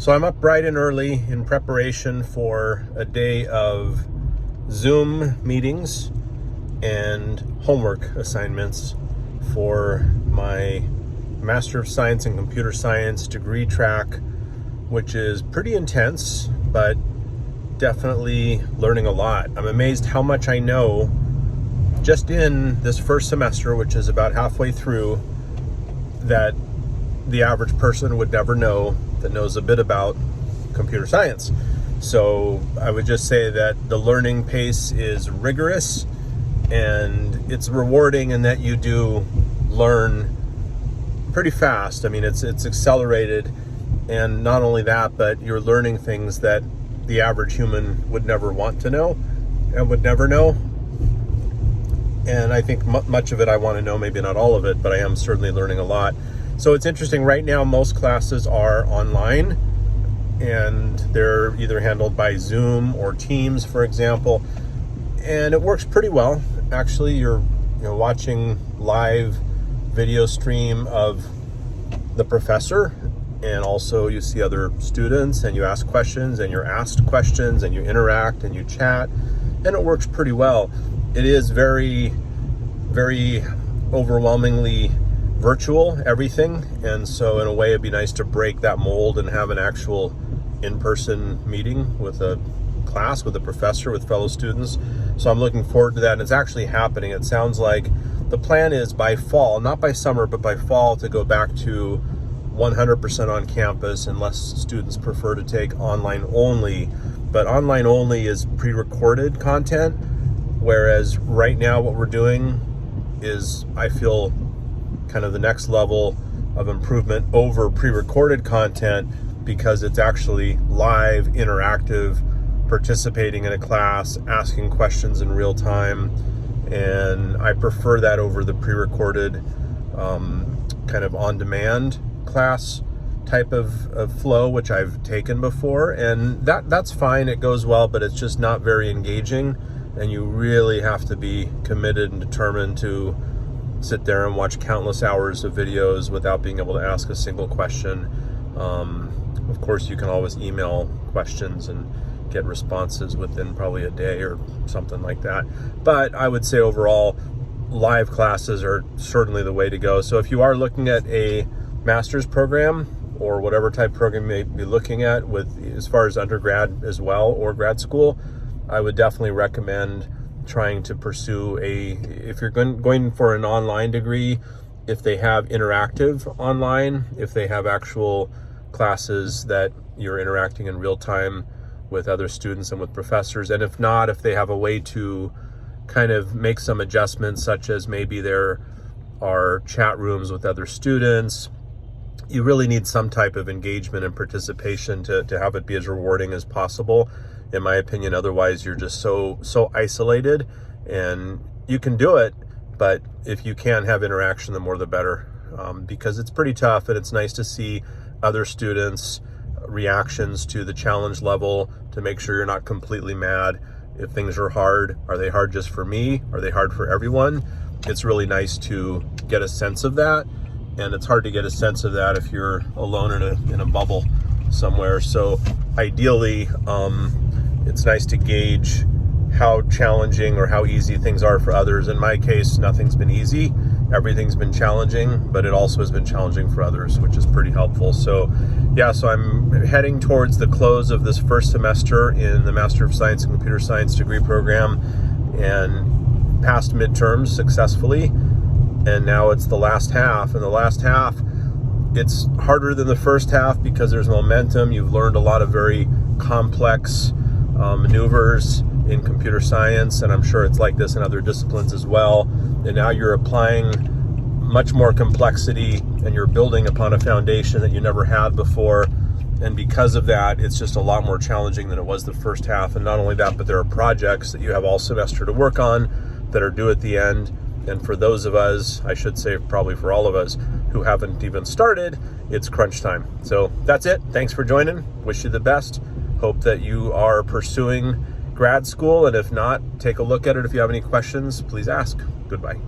So I'm up bright and early in preparation for a day of Zoom meetings and homework assignments for my Master of Science in Computer Science degree track, which is pretty intense, but definitely learning a lot. I'm amazed how much I know just in this first semester, which is about halfway through, that the average person would never know that knows a bit about computer science. So I would just say that the learning pace is rigorous and it's rewarding in that you do learn pretty fast. I mean, it's accelerated, and not only that, but you're learning things that the average human would never want to know and would never know. And I think much of it I want to know, maybe not all of it, but I am certainly learning a lot. So it's interesting, right now most classes are online and they're either handled by Zoom or Teams, for example, and it works pretty well. Actually, you're watching live video stream of the professor, and also you see other students and you ask questions and you're asked questions and you interact and you chat, and it works pretty well. It is very, very overwhelmingly virtual, everything, and so in a way it'd be nice to break that mold and have an actual in-person meeting with a class, with a professor, with fellow students. So I'm looking forward to that, and it's actually happening. It sounds like the plan is by fall, not by summer, but by fall, to go back to 100% on campus, unless students prefer to take online only. But online only is pre-recorded content, whereas right now what we're doing is, I feel, kind of the next level of improvement over pre-recorded content, because it's actually live, interactive, participating in a class, asking questions in real time, and I prefer that over the pre-recorded kind of on-demand class type of flow, which I've taken before, and that's fine, it goes well, but it's just not very engaging, and you really have to be committed and determined to sit there and watch countless hours of videos without being able to ask a single question. Of course, you can always email questions and get responses within probably a day or something like that. But I would say overall, live classes are certainly the way to go. So if you are looking at a master's program or whatever type program you may be looking at, with as far as undergrad as well or grad school, I would definitely recommend trying to pursue if you're going for an online degree, if they have interactive online, if they have actual classes that you're interacting in real time with other students and with professors, and if not, if they have a way to kind of make some adjustments, such as maybe there are chat rooms with other students. You really need some type of engagement and participation to have it be as rewarding as possible, in my opinion. Otherwise, you're just so isolated, and you can do it, but if you can have interaction, the more the better, because it's pretty tough, and it's nice to see other students' reactions to the challenge level to make sure you're not completely mad. If things are hard, are they hard just for me? Are they hard for everyone? It's really nice to get a sense of that, and it's hard to get a sense of that if you're alone in a bubble somewhere. So ideally, it's nice to gauge how challenging or how easy things are for others. In my case, nothing's been easy. Everything's been challenging, but it also has been challenging for others, which is pretty helpful. So yeah, so I'm heading towards the close of this first semester in the Master of Science in Computer Science degree program, and passed midterms successfully. And now it's the last half, and the last half, it's harder than the first half because there's momentum. You've learned a lot of very complex maneuvers in computer science, and I'm sure it's like this in other disciplines as well. And now you're applying much more complexity, and you're building upon a foundation that you never had before. And because of that, it's just a lot more challenging than it was the first half. And not only that, but there are projects that you have all semester to work on that are due at the end. And for those of us, I should say probably for all of us who haven't even started, it's crunch time. So that's it. Thanks for joining. Wish you the best. Hope that you are pursuing grad school, and if not, take a look at it. If you have any questions, please ask. Goodbye.